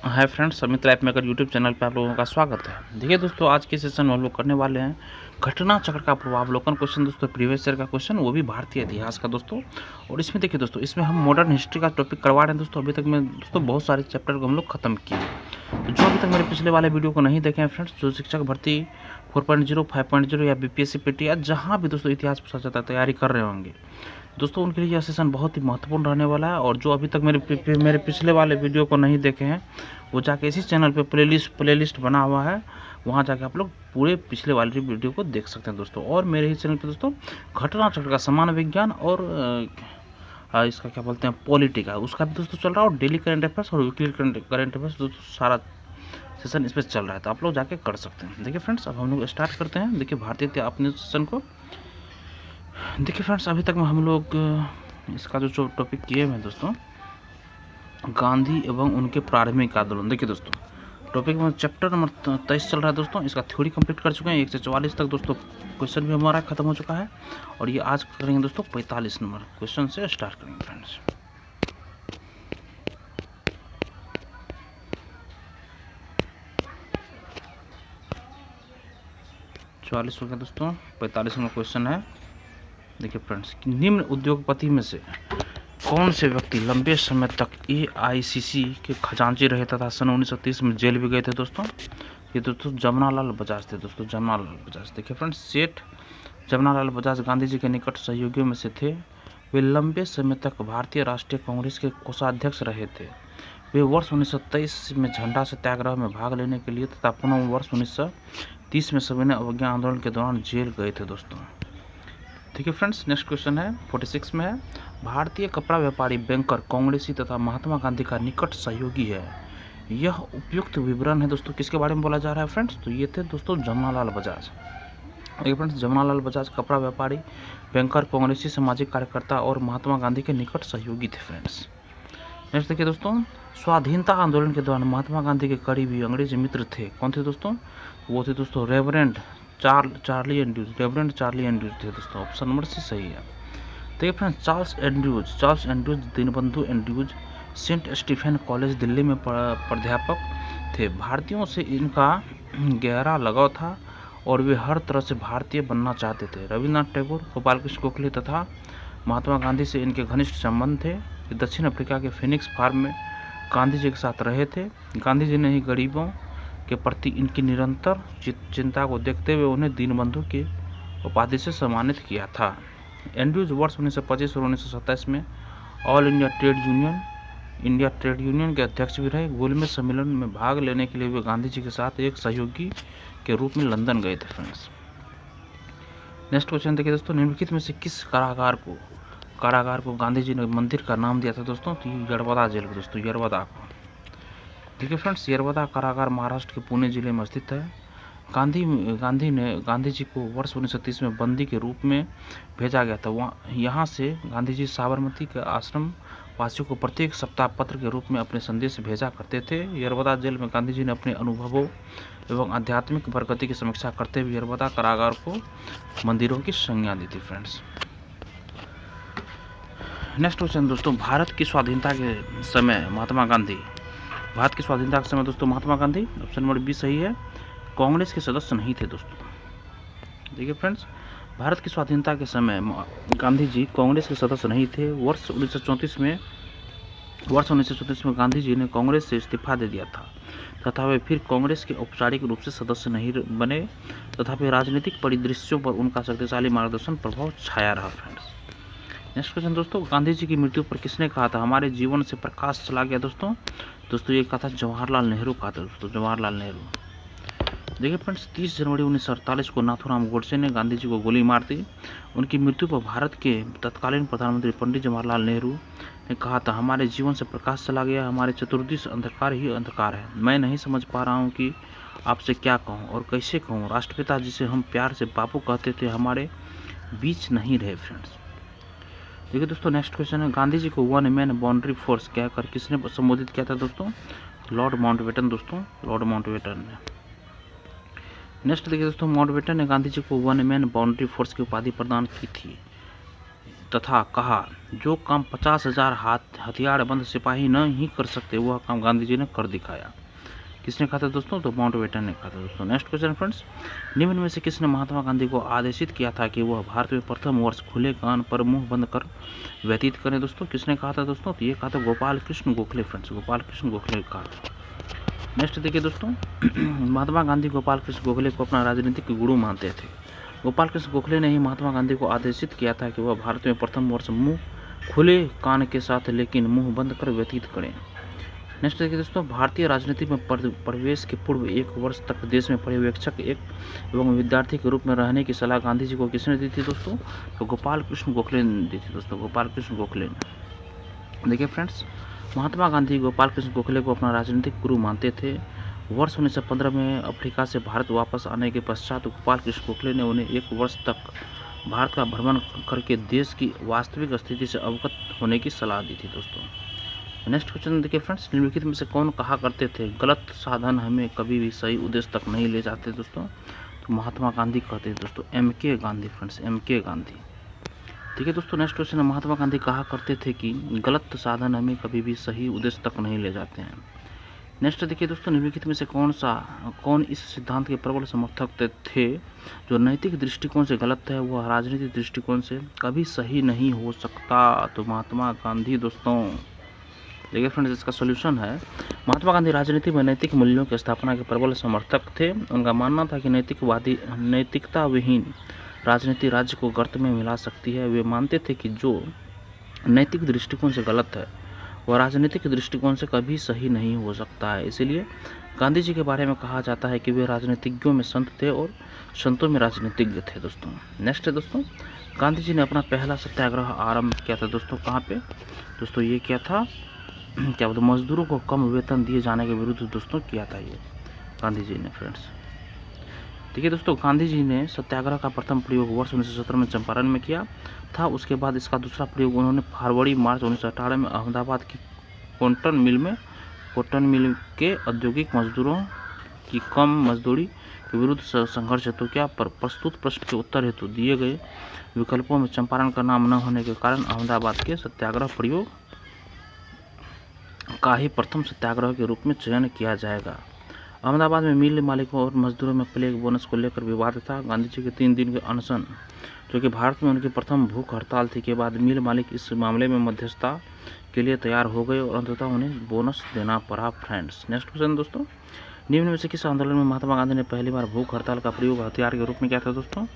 Hi friends, Amit life maker YouTube channel पे आप लोगों का स्वागत है। देखिए दोस्तों, आज के सेशन में हम लोग करने वाले हैं घटना चक्र का प्रवावलोकन क्वेश्चन। दोस्तों प्रीवियस ईयर का क्वेश्चन, वो भी भारतीय इतिहास का दोस्तों। और इसमें देखिए दोस्तों, इसमें हम मॉडर्न हिस्ट्री का टॉपिक करवा रहे हैं दोस्तों। अभी तक में दोस्तों बहुत सारे चैप्टर को हम लोग खत्म किए। तो जो अभी तक मेरे पिछले वाले वीडियो को नहीं देखे हैं फ्रेंड्स, जो शिक्षक भर्ती 4.0, 5.0 या BPSC PT या जहाँ भी दोस्तों इतिहास प्रश्न तैयारी कर रहे होंगे दोस्तों, उनके लिए यह सेशन बहुत ही महत्वपूर्ण रहने वाला है। और जो अभी तक मेरे पिछले वाले वीडियो को नहीं देखे हैं, वो जाके इसी चैनल पे प्लेलिस्ट बना हुआ है, वहाँ जाके आप लोग पूरे पिछले वाले वीडियो को देख सकते हैं दोस्तों। और मेरे ही चैनल पे दोस्तों घटना चक्र का सामान्य विज्ञान और इसका क्या बोलते हैं पॉलिटी का, उसका भी दोस्तों चल रहा है। और डेली करंट अफेयर्स और वीकली करंट अफेयर्स दोस्तों सारा सेशन इस पर चल रहा है, तो आप लोग जाके कर सकते हैं। देखिए फ्रेंड्स, अब हम लोग स्टार्ट करते हैं। देखिए भारतीय अपने सेशन को देखिए फ्रेंड्स, अभी तक में हम लोग इसका जो टॉपिक किए हुए हैं दोस्तों, गांधी एवं उनके प्रारंभिक आंदोलन। देखिए दोस्तों, टॉपिक में चैप्टर नंबर 23 चल रहा है दोस्तों। इसका थ्योरी कंप्लीट कर चुके हैं। 1 से 44 तक दोस्तों क्वेश्चन भी हमारा खत्म हो चुका है। और ये आज करेंगे दोस्तों 45 नंबर क्वेश्चन से स्टार्ट करेंगे फ्रेंड्स। चौवालीस हो गया दोस्तों, 45 नंबर क्वेश्चन है। देखिए फ्रेंड्स, निम्न उद्योगपति में से कौन से व्यक्ति लंबे समय तक AICC के खजांची रहे तथा सन 1930 में जेल भी गए थे दोस्तों? ये दोस्तों जमनालाल बजाज थे दोस्तों, जमनालाल बजाज। देखिए फ्रेंड्स, सेठ जमनालाल बजाज गांधी जी के निकट सहयोगियों में से थे। वे लंबे समय तक भारतीय राष्ट्रीय कांग्रेस के कोषाध्यक्ष रहे थे। वे वर्ष 1923 में झंडा सत्याग्रह में भाग लेने के लिए तथा पुनः वर्ष 1930 में सविनय अवज्ञा आंदोलन के दौरान जेल गए थे दोस्तों। ठीक है फ्रेंड्स, नेक्स्ट क्वेश्चन है 46 में है, भारतीय कपड़ा व्यापारी बैंकर कांग्रेसी तथा महात्मा गांधी का निकट सहयोगी है। यह उपयुक्त विवरण है दोस्तों, किसके बारे में बोला जा रहा है फ्रेंड्स? तो ये थे दोस्तों जमनालाल बजाज। देखिए फ्रेंड्स, जमनालाल बजाज कपड़ा व्यापारी, बैंकर, कांग्रेसी, सामाजिक कार्यकर्ता और महात्मा गांधी के निकट सहयोगी थे फ्रेंड्स। नेक्स्ट देखिए दोस्तों, स्वाधीनता आंदोलन के दौरान महात्मा गांधी के करीबी अंग्रेज मित्र थे। कौन थे दोस्तों? वो थे दोस्तों Reverend Charlie Andrews. Reverend Charlie Andrews थे दोस्तों। ऑप्शन नंबर सी सही है। देखिए friends, Charles Andrews Deenbandhu Andrews Saint Stephen College Delhi में प्राध्यापक थे। भारतीयों से इनका गहरा लगाव था और वे हर तरह से भारतीय बनना चाहते थे। रविन्द्रनाथ टैगोर, गोपाल कृष्ण गोखले तथा महात्मा गांधी से इनके घनिष्ठ संबंध थे। दक्षिण अफ्रीका के फिनिक्स फार्म में गांधी जी के साथ रहे थे। गांधी जी ने ही गरीबों के प्रति इनकी निरंतर चिंता को देखते हुए उन्हें दीनबंधु की उपाधि से सम्मानित किया था। एंड्रूज वर्ष 1925 और 1927 में ऑल इंडिया ट्रेड यूनियन के अध्यक्ष भी रहे। गोलमेज सम्मेलन में भाग लेने के लिए वे गांधी जी के साथ एक सहयोगी के रूप में लंदन गए थे फ्रेंड्स। नेक्स्ट क्वेश्चन देखिए दोस्तों, निम्नलिखित में से किस कारागार को गांधी जी ने मंदिर का नाम दिया था दोस्तों? तो यरवदा जेल को दोस्तों, यरवदा को। देखिए फ्रेंड्स, यरवदा कारागार महाराष्ट्र के पुणे जिले में स्थित है। गांधी जी को वर्ष 1930 में बंदी के रूप में भेजा गया था। यहाँ से गांधी जी साबरमती के आश्रम वासियों को प्रत्येक सप्ताह पत्र के रूप में अपने संदेश भेजा करते थे। यरवदा जेल में गांधी जी ने अपने अनुभवों एवं आध्यात्मिक प्रगति की समीक्षा करते हुए यरवदा कारागार को मंदिरों की संज्ञा दी थी फ्रेंड्स। नेक्स्ट क्वेश्चन दोस्तों, भारत की स्वाधीनता के समय Mahatma Gandhi option number B सही है, कांग्रेस के सदस्य नहीं थे दोस्तों। देखिए फ्रेंड्स, भारत की स्वाधीनता के समय गांधी जी कांग्रेस के सदस्य नहीं थे। वर्ष 1934 में गांधी जी ने कांग्रेस से इस्तीफा दे दिया था तथा वे फिर कांग्रेस के औपचारिक रूप से सदस्य नहीं बने, तथापि राजनीतिक परिदृश्यों पर उनका शक्तिशाली मार्गदर्शन प्रभाव छाया रहा फ्रेंड्स। नेक्स्ट क्वेश्चन दोस्तों, गांधी जी की मृत्यु पर किसने कहा था हमारे जीवन से प्रकाश चला गया दोस्तों? ये कहा था जवाहरलाल नेहरू कहा था दोस्तों, जवाहरलाल नेहरू। देखिए फ्रेंड्स, 30 जनवरी 1948 को नाथूराम गोडसे ने गांधी जी को गोली मार दी। उनकी मृत्यु पर भारत के तत्कालीन प्रधानमंत्री पंडित जवाहरलाल नेहरू ने कहा था हमारे जीवन से प्रकाश चला गया, हमारे चतुर्दिश अंधकार ही अंधकार है। मैं नहीं समझ पा रहा हूँ कि आपसे क्या कहूँ और कैसे कहूँ। राष्ट्रपिता जिसे हम प्यार से बापू कहते थे हमारे बीच नहीं रहे फ्रेंड्स। देखिए दोस्तों, नेक्स्ट क्वेश्चन है, गांधी जी को वन मैन बाउंड्री फोर्स कहकर किसने संबोधित किया था दोस्तों? लॉर्ड माउंटबेटन दोस्तों, लॉर्ड माउंटबेटन ने। नेक्स्ट देखिए दोस्तों, माउंटबेटन ने गांधी जी को वन मैन बाउंड्री फोर्स की उपाधि प्रदान की थी तथा कहा जो काम 50,000 हथियारबंद सिपाही न ही कर सकते वह काम गांधी जी ने कर दिखाया। किसने कहा था दोस्तों? तो माउंटबेटन ने कहा था दोस्तों। नेक्स्ट क्वेश्चन फ्रेंड्स, निम्न में से किसने महात्मा गांधी को आदेशित किया था कि वह भारत में प्रथम वर्ष खुले कान पर मुंह बंद कर व्यतीत करें? दोस्तों किसने कहा था दोस्तों? तो ये कहा था गोपाल कृष्ण गोखले फ्रेंड्स, गोपाल कृष्ण गोखले कहा था। नेक्स्ट देखिए दोस्तों, महात्मा गांधी गोपाल कृष्ण गोखले को अपना राजनीतिक गुरु मानते थे। गोपाल कृष्ण गोखले ने ही महात्मा गांधी को आदेशित किया था कि वह भारत में प्रथम वर्ष मुंह खुले कान के साथ लेकिन मुंह बंद कर व्यतीत करें। नेक्स्ट देखिए दोस्तों, भारतीय राजनीति में प्रवेश के पूर्व 1 वर्ष तक देश में पर्यवेक्षक एवं विद्यार्थी के रूप में रहने की सलाह गांधी जी को किसने दी थी दोस्तों? तो गोपाल कृष्ण गोखले ने दी थी दोस्तों, गोपाल कृष्ण गोखले ने। देखिए फ्रेंड्स, महात्मा गांधी गोपाल कृष्ण गोखले को अपना राजनीतिक गुरु मानते थे। वर्ष 1915 में अफ्रीका से भारत वापस आने के पश्चात गोपाल कृष्ण गोखले ने उन्हें 1 वर्ष तक भारत का भ्रमण करके देश की वास्तविक स्थिति से अवगत होने की सलाह दी थी दोस्तों। नेक्स्ट क्वेश्चन देखिए फ्रेंड्स, निम्नलिखित में से कौन कहा करते थे गलत साधन हमें कभी भी सही उद्देश्य तक नहीं ले जाते दोस्तों? तो महात्मा गांधी कहते हैं दोस्तों, MK Gandhi friends, MK Gandhi. ठीक है दोस्तों, नेक्स्ट क्वेश्चन है, महात्मा गांधी कहा करते थे कि गलत साधन हमें कभी भी सही उद्देश्य तक नहीं ले जाते हैं। नेक्स्ट देखिए दोस्तों, निम्नलिखित में से कौन इस सिद्धांत के प्रबल समर्थक थे जो नैतिक दृष्टिकोण से गलत है वह राजनीतिक दृष्टिकोण से कभी सही नहीं हो सकता? तो महात्मा गांधी दोस्तों। देखिए फ्रेंड्स, इसका सोल्यूशन है, महात्मा गांधी राजनीति में नैतिक मूल्यों की स्थापना के प्रबल समर्थक थे। उनका मानना था कि नैतिकता विहीन राजनीति राज्य को गर्त में मिला सकती है। वे मानते थे कि जो नैतिक दृष्टिकोण से गलत है वह राजनीतिक दृष्टिकोण से कभी सही नहीं हो सकता है। इसीलिए गांधी जी के बारे में कहा जाता है कि वे राजनीतिज्ञों में संत थे और संतों में राजनीतिज्ञ थे दोस्तों। नेक्स्ट है दोस्तों, गांधी जी ने अपना पहला सत्याग्रह आरंभ किया था दोस्तों, कहाँ पे दोस्तों? ये क्या था, क्या बोलते, मजदूरों को कम वेतन दिए जाने के विरुद्ध दोस्तों किया था ये गांधी जी ने फ्रेंड्स। देखिए दोस्तों, गांधी जी ने सत्याग्रह का प्रथम प्रयोग वर्ष 1917 में चंपारण में किया था। उसके बाद इसका दूसरा प्रयोग उन्होंने फरवरी मार्च 1918 में अहमदाबाद की कॉटन मिल के औद्योगिक मजदूरों की कम मजदूरी के विरुद्ध संघर्ष हेतु किया। पर प्रस्तुत प्रश्न के उत्तर हेतु दिए गए विकल्पों में चंपारण का नाम न होने के कारण अहमदाबाद के सत्याग्रह प्रयोग का ही प्रथम सत्याग्रह के रूप में चयन किया जाएगा। अहमदाबाद में मिल मालिकों और मजदूरों में प्लेग बोनस को लेकर विवाद था। गांधी जी के 3 दिन के अनशन, जो कि भारत में उनकी प्रथम भूख हड़ताल थी, के बाद मिल मालिक इस मामले में मध्यस्थता के लिए तैयार हो गए और अंततः उन्हें बोनस देना पड़ा फ्रेंड्स। नेक्स्ट क्वेश्चन दोस्तों, निम्न में से किस आंदोलन में महात्मा गांधी ने पहली बार भूख हड़ताल का प्रयोग हथियार के रूप में किया था दोस्तों?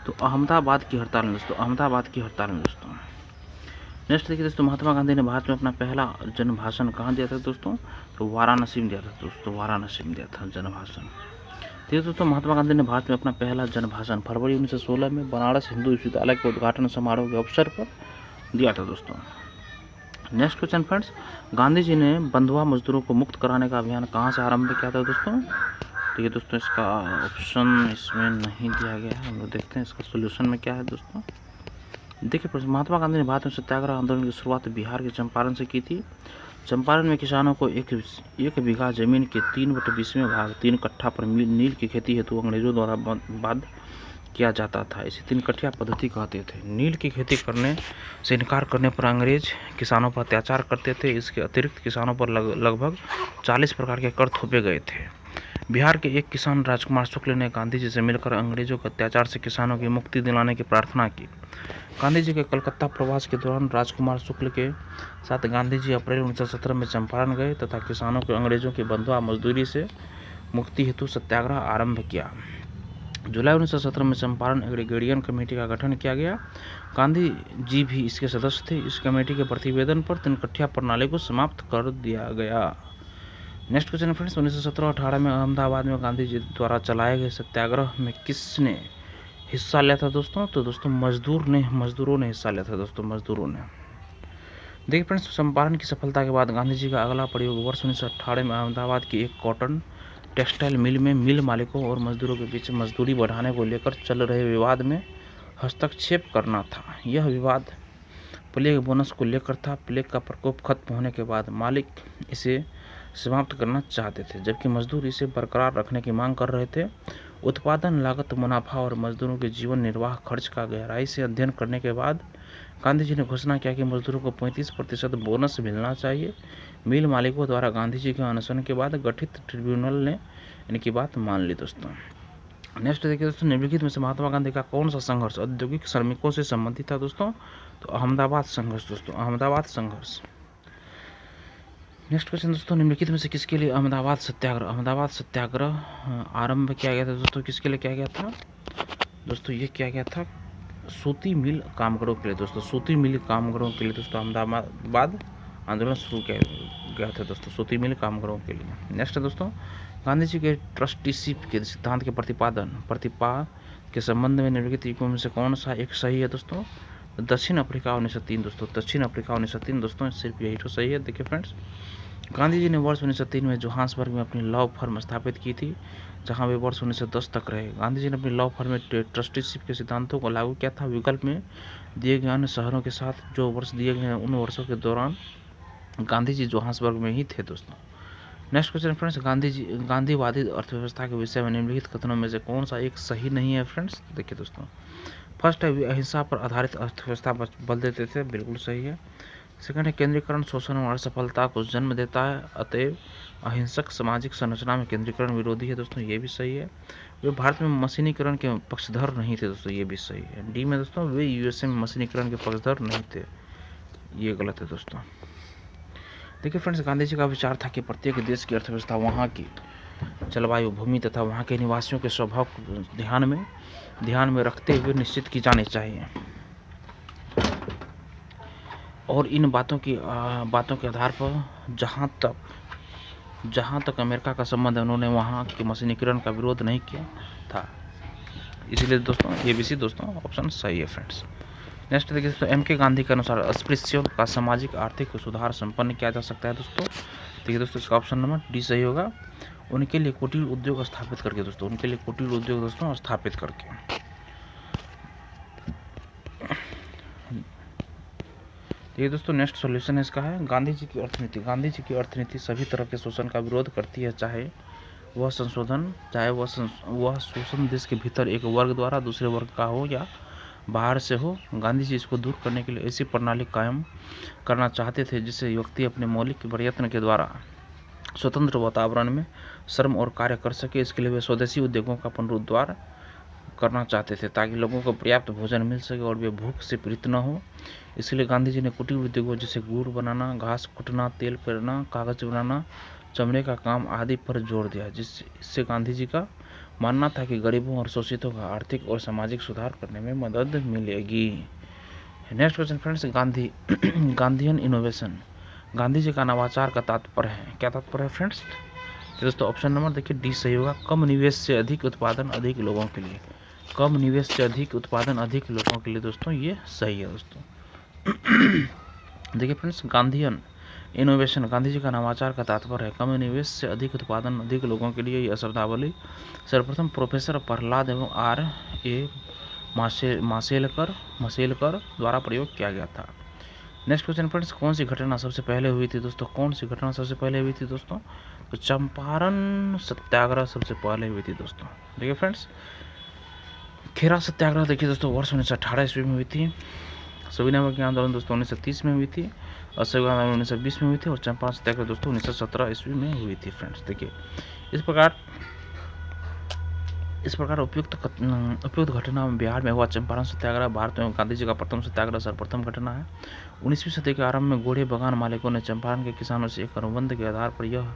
तो अहमदाबाद की हड़ताल में दोस्तों, अहमदाबाद की हड़ताल में दोस्तों। नेक्स्ट देखिए दोस्तों, महात्मा गांधी ने भारत में अपना पहला जन भाषण कहाँ दिया था दोस्तों? तो वाराणसी में दिया था दोस्तों, वाराणसी में दिया था जन भाषण। देखिए दोस्तों, महात्मा गांधी ने भारत में अपना पहला जन भाषण फरवरी 1916 में बनारस हिंदू विश्वविद्यालय के उद्घाटन समारोह के अवसर पर दिया था दोस्तों। Next question friends, Gandhi ji ने बंधुआ मजदूरों को मुक्त कराने का अभियान कहाँ से आरंभ किया था दोस्तों? देखिए दोस्तों, इसका ऑप्शन इसमें नहीं दिया गया है, हम लोग देखते हैं इसका सोल्यूशन में क्या है दोस्तों। देखिए, महात्मा गांधी ने भारत में सत्याग्रह आंदोलन की शुरुआत बिहार के चंपारण से की थी। चंपारण में किसानों को एक बीघा जमीन के 3/20 भाग 3 कट्ठा पर नील की खेती हेतु अंग्रेजों द्वारा बाध्य किया जाता था। इसे 3 कट्ठा पद्धति कहते थे। नील की खेती करने से इनकार करने पर अंग्रेज किसानों पर अत्याचार करते थे। इसके अतिरिक्त किसानों पर लगभग 40 प्रकार के कर थोपे गए थे। बिहार के एक किसान राजकुमार शुक्ल ने गांधी जी से मिलकर अंग्रेजों के अत्याचार से किसानों की मुक्ति दिलाने की प्रार्थना की। गांधी जी के कलकत्ता प्रवास के दौरान राजकुमार शुक्ल के साथ गांधी जी अप्रैल 1917 में चंपारण गए तथा किसानों को अंग्रेजों की बंधुआ मजदूरी से मुक्ति हेतु सत्याग्रह आरंभ किया। जुलाई 1917 में चंपारण एग्रीगेरियन कमेटी का गठन किया गया। गांधी जी भी इसके सदस्य थे। इस कमेटी के प्रतिवेदन पर 3 कट्ठा प्रणाली को समाप्त कर दिया गया। नेक्स्ट क्वेश्चन फ्रेंड्स, 1917-18 में अहमदाबाद में गांधी जी द्वारा चलाए गए सत्याग्रह में किसने हिस्सा लिया था दोस्तों? तो दोस्तों मजदूरों ने हिस्सा लिया था दोस्तों, मजदूरों ने। देखिए फ्रेंड्स, चंपारण की सफलता के बाद गांधी जी का अगला प्रयोग वर्ष 1918 में अहमदाबाद की एक कॉटन टेक्सटाइल मिल में मिल मालिकों और मजदूरों के बीच मजदूरी बढ़ाने को लेकर चल रहे विवाद में हस्तक्षेप करना था। यह विवाद प्लेग बोनस को लेकर था। प्लेग का प्रकोप खत्म होने के बाद मालिक इसे समाप्त करना चाहते थे, जबकि मजदूर इसे बरकरार रखने की मांग कर रहे थे। उत्पादन लागत, मुनाफा और मजदूरों के जीवन निर्वाह खर्च का गहराई से अध्ययन करने के बाद गांधी जी ने घोषणा किया कि मजदूरों को 35% बोनस मिलना चाहिए। मिल मालिकों द्वारा गांधी जी के अनशन के बाद गठित ट्रिब्यूनल ने इनकी बात मान ली दोस्तों। नेक्स्ट देखिए दोस्तों, निम्नलिखित में से महात्मा गांधी का कौन सा संघर्ष औद्योगिक श्रमिकों से संबंधित था दोस्तों? तो अहमदाबाद संघर्ष दोस्तों, अहमदाबाद संघर्ष। नेक्स्ट क्वेश्चन दोस्तों, निम्नलिखित में से किसके लिए अहमदाबाद सत्याग्रह, अहमदाबाद सत्याग्रह आरंभ किया गया था दोस्तों? किसके लिए किया गया था दोस्तों? ये किया गया था सूती मिल कामगारों के लिए दोस्तों, सूती मिल कामगारों के लिए दोस्तों अहमदाबाद आंदोलन शुरू किया गया था दोस्तों, सूती मिल कामगारों के लिए। नेक्स्ट है दोस्तों, गांधी जी के ट्रस्टीशिप के सिद्धांत के प्रतिपाद के संबंध में निम्नलिखित युगों में से कौन सा एक सही है दोस्तों? दक्षिण अफ्रीका 1903 दोस्तों, दक्षिण अफ्रीका 1903 दोस्तों, सिर्फ यही तो सही है। देखिए फ्रेंड्स, गांधी जी ने वर्ष 1903 में जोहान्सबर्ग में अपनी लॉ फर्म स्थापित की थी, जहां वे वर्ष 1910 तक रहे। गांधी जी ने अपनी लॉ फर्म में ट्रस्टीशिप के सिद्धांतों को लागू किया था। विकल्प में दिए गए अन्य शहरों के साथ जो वर्ष दिए गए हैं उन वर्षों के दौरान गांधी जी जोहान्सबर्ग में ही थे दोस्तों। नेक्स्ट क्वेश्चन फ्रेंड्स, गांधीवादी अर्थव्यवस्था के विषय में निम्नलिखित कथनों में से कौन सा एक सही नहीं है फ्रेंड्स? देखिए दोस्तों, फर्स्ट है अहिंसा पर आधारित अर्थव्यवस्था पर बल देते थे, बिल्कुल सही है। सेकंड है केंद्रीकरण शोषण और असफलता को जन्म देता है, अतएव अहिंसक सामाजिक संरचना में केंद्रीकरण विरोधी है दोस्तों, ये भी सही है। वे भारत में मशीनीकरण के पक्षधर नहीं थे दोस्तों, ये भी सही है। डी में दोस्तों, वे यूएसए में मशीनीकरण के पक्षधर नहीं थे, ये गलत है दोस्तों। देखिए फ्रेंड्स, गांधी जी का विचार था कि प्रत्येक देश की अर्थव्यवस्था वहाँ की जलवायु, भूमि तथा वहाँ के निवासियों के स्वभाव को ध्यान में रखते हुए निश्चित की जानी चाहिए, और इन बातों के आधार पर जहाँ तक अमेरिका का संबंध है, उन्होंने वहाँ के मशीनीकरण का विरोध नहीं किया था। इसलिए दोस्तों ये भी सी दोस्तों ऑप्शन सही है फ्रेंड्स। नेक्स्ट देखिए दोस्तों, एम के गांधी के अनुसार अस्पृश्यों का सामाजिक आर्थिक सुधार संपन्न किया जा सकता है दोस्तों। देखिए दोस्तों, इसका ऑप्शन नंबर डी सही होगा। उनके लिए कुटीर उद्योग स्थापित करके दोस्तों, उनके लिए कुटीर उद्योग दोस्तों स्थापित करके। ये दोस्तों नेक्स्ट सॉल्यूशन इसका है, गांधी जी की अर्थनीति सभी तरह के शोषण का विरोध करती है, चाहे वह शोषण देश के भीतर एक वर्ग द्वारा दूसरे वर्ग का हो या बाहर से हो। गांधी जी इसको दूर करने के लिए ऐसी प्रणाली कायम करना चाहते थे जिससे व्यक्ति अपने मौलिक प्रयत्न के द्वारा स्वतंत्र वातावरण में श्रम और कार्य कर सके। इसके लिए वे स्वदेशी उद्योगों का पुनरुद्धार करना चाहते थे, ताकि लोगों को पर्याप्त भोजन मिल सके और वे भूख से पीड़ित न हो। इसलिए गांधी जी ने कुटीर उद्योगों जैसे गुड़ बनाना, घास कुटना, तेल पेरना, कागज बनाना, चमड़े का काम आदि पर जोर दिया, जिससे गांधी जी का मानना था कि गरीबों और शोषितों का आर्थिक और सामाजिक सुधार करने में मदद मिलेगी। Next question friends, Gandhian innovation, Gandhi ji का नवाचार का तात्पर्य है, क्या तात्पर्य है फ्रेंड्स? दोस्तों ऑप्शन नंबर देखिए डी सही होगा, कम निवेश से अधिक उत्पादन अधिक लोगों के लिए, कम निवेश से अधिक उत्पादन अधिक लोगों के लिए दोस्तों, ये सही है दोस्तों। देखिए फ्रेंड्स, गांधीयन इनोवेशन, गांधी जी का नवाचार का तात्पर्य है कम निवेश से अधिक उत्पादन अधिक लोगों के लिए। यह शब्दावली सर्वप्रथम प्रोफेसर प्रहलाद एवं R.A. माशेलकर द्वारा प्रयोग किया गया था। नेक्स्ट क्वेश्चन फ्रेंड्स, कौन सी घटना सबसे पहले हुई थी दोस्तों? कौन सी घटना सबसे पहले हुई थी दोस्तों? तो चंपारण सत्याग्रह सबसे पहले हुई थी दोस्तों। देखिए फ्रेंड्स, खेरा सत्याग्रह देखिए दोस्तों वर्ष 1918 ईस्वी में हुई थी। सविनय आंदोलन दोस्तों 1930 में हुई थी, असहयोग आंदोलन 1920 में हुई थी, और चंपारण सत्याग्रह दोस्तों 1917 ईस्वी में हुई थी फ्रेंड्स। देखिए इस प्रकार उपयुक्त घटना में बिहार में हुआ चंपारण सत्याग्रह भारत में गांधी जी का प्रथम सत्याग्रह सर्वप्रथम घटना है। 19वीं सदी के आरंभ में गोढ़े बागान मालिकों ने चंपारण के किसानों से एक अनुबंध के आधार पर यह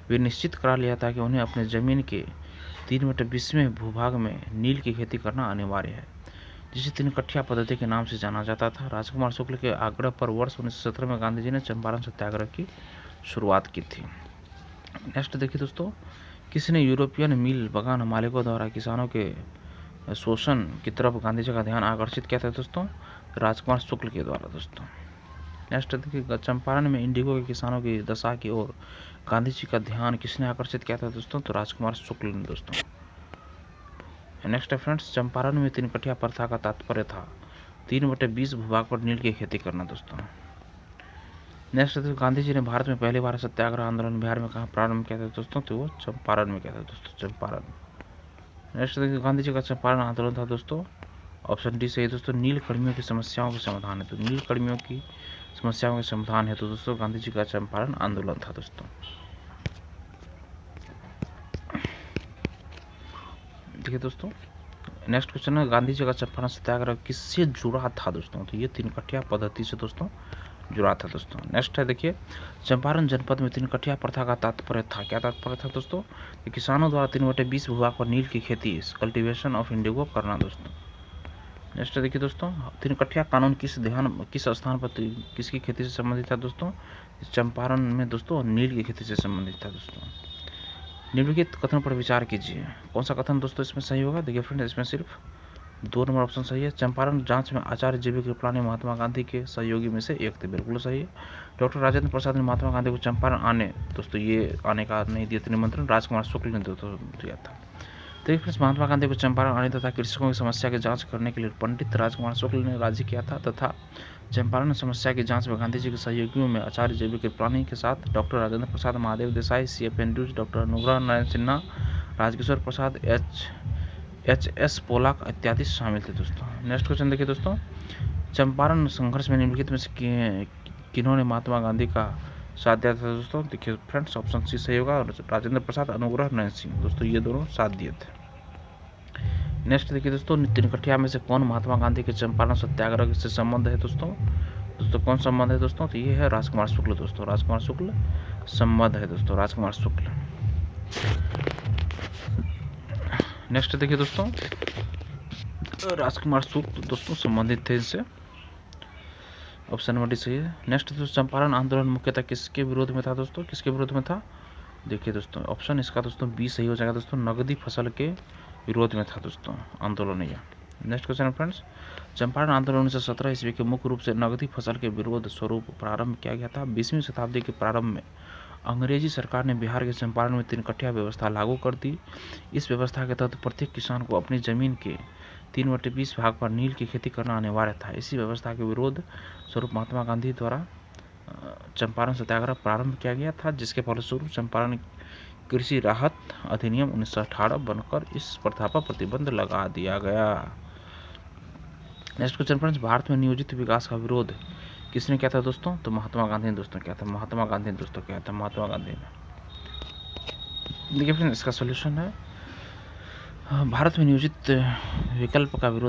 वे निश्चित करा लिया था कि उन्हें अपने जमीन के 3/20 भूभाग में नील की खेती करना अनिवार्य है, जिसे 3 कट्ठिया पद्धति के नाम से जाना जाता था। राजकुमार शुक्ल के आग्रह पर वर्ष 1917 में गांधी जी ने चंपारण सत्याग्रह की शुरुआत की थी। नेक्स्ट देखिए दोस्तों, किसने यूरोपियन मिल बागान मालिकों द्वारा किसानों के शोषण की तरफ गांधी जी का ध्यान आकर्षित किया था दोस्तों? राजकुमार शुक्ल के द्वारा दोस्तों। नेक्स्ट देखिए, चंपारण में इंडिगो के किसानों की दशा की ओर गांधी जी का ध्यान किसने आकर्षित किया था दोस्तों? तो राजकुमार शुक्ल ने दोस्तों। नेक्स्ट है फ्रेंड्स, चंपारण में 3 कट्ठिया प्रथा का तात्पर्य था 3/20 भूभाग पर नील की खेती करना दोस्तों। नेक्स्ट है गांधी जी ने भारत में पहली बार सत्याग्रह आंदोलन बिहार में कहाँ प्रारंभ किया था दोस्तों? तो वो चंपारण में किया था दोस्तों, चंपारण। नेक्स्ट देखिए, गांधी जी का चंपारण आंदोलन था दोस्तों ऑप्शन डी सही है दोस्तों, नीलकर्मियों की समस्याओं के समाधान है। तो नीलकर्मियों की समस्याओं के समाधान है तो दोस्तों गांधी जी का चंपारण आंदोलन था दोस्तों। देखिए दोस्तों, नेक्स्ट क्वेश्चन है, गांधी जी का चंपारण सत्याग्रह किससे जुड़ा था दोस्तों? तो ये तीनकठिया पद्धति से दोस्तों जुड़ा था दोस्तों। नेक्स्ट है देखिए, चंपारण जनपद में तीनकठिया प्रथा का तात्पर्य था। क्या तात्पर्य था दोस्तों? कि किसानों द्वारा 3/20 भूभाग पर नील की खेती, कल्टीवेशन ऑफ इंडिगो करना दोस्तों। नेक्स्ट देखिए दोस्तों, तीनकठिया कानून किस स्थान पर किसकी खेती से संबंधित था दोस्तों? चंपारण में दोस्तों नील की खेती से संबंधित था दोस्तों। निम्नलिखित कथन पर विचार कीजिए। कौन सा कथन दोस्तों इसमें सही होगा? देखिए फ्रेंड, इसमें सिर्फ 2 नंबर ऑप्शन सही है। चंपारण जांच में आचार्य JB कृपलानी महात्मा गांधी के सहयोगी में से एक थे, बिल्कुल सही है। डॉक्टर राजेंद्र प्रसाद ने महात्मा गांधी को चंपारण दोस्तों ये आने का नहीं दिया था निमंत्रण, राजकुमार शुक्ल ने दोस्तों दिया था। देखिए फ्रेंड्स, महात्मा गांधी को चंपारण आने तथा कृषकों की समस्या की जांच करने के लिए पंडित राजकुमार शुक्ल ने राजी किया था तथा चंपारण समस्या की जांच में गांधी जी के सहयोगियों में आचार्य JB कृपलानी के साथ doctor Rajendra Prasad, Mahadev Desai, CF Andrews, doctor Anugrah Narayan Sinha, Rajkishore प्रसाद, HS पोलाक इत्यादि शामिल थे दोस्तों। नेक्स्ट क्वेश्चन देखिए दोस्तों, चंपारण संघर्ष में निम्नलिखित में से किन्होंने महात्मा गांधी का साथ दिया था दोस्तों? देखिए फ्रेंड्स, ऑप्शन सी सही होगा, राजेंद्र प्रसाद, अनुग्रह नारायण सिंह दोस्तों, ये दोनों साथ दिए थे। नेक्स्ट देखिए दोस्तों, तीनकठिया में से कौन महात्मा गांधी के चंपारण सत्याग्रह से संबंध है दोस्तों? कौन संबंध है दोस्तों? तो ये है राजकुमार शुक्ल दोस्तों, राजकुमार शुक्ल संबंध है दोस्तों, राजकुमार शुक्ल। नेक्स्ट देखिए दोस्तों, राजकुमार शुक्ल दोस्तों संबंधित थे इनसे, ऑप्शन नंबर डी सही है। नेक्स्ट दोस्तों, चंपारण आंदोलन मुख्यतः किसके विरोध में था दोस्तों? किसके विरोध में था? देखिए दोस्तों, ऑप्शन इसका दोस्तों बी सही हो जाएगा दोस्तों, नगदी फसल के विरोध में था दोस्तों आंदोलन यह। नेक्स्ट क्वेश्चन फ्रेंड्स, चंपारण आंदोलन 1917 ईस्वी के मुख्य रूप से नगदी फसल के विरोध स्वरूप प्रारंभ किया गया था। 20वीं शताब्दी के प्रारंभ में अंग्रेजी सरकार ने बिहार के चंपारण में तीनकठिया व्यवस्था लागू कर दी। इस व्यवस्था के तहत प्रत्येक किसान को अपनी जमीन के 3/20 भाग पर नील की खेती करना अनिवार्य था। इसी व्यवस्था के विरोध स्वरूप महात्मा गांधी द्वारा चंपारण सत्याग्रह प्रारंभ किया गया था, जिसके फलस्वरूप चंपारण कृषि राहत अधिनियम 1918 बनकर इस प्रथा पर प्रतिबंध लगा दिया गया। नेक्स्ट क्वेश्चन फ्रेंड्स, भारत में नियोजित विकास का विरोध किसने किया था दोस्तों? तो महात्मा गांधी ने दोस्तों किया था, महात्मा गांधी ने दोस्तों किया था, महात्मा गांधी ने। देखिए फ्रेंड्स, इसका सॉल्यूशन है, भारत में नियोजित विकल्प का विरोध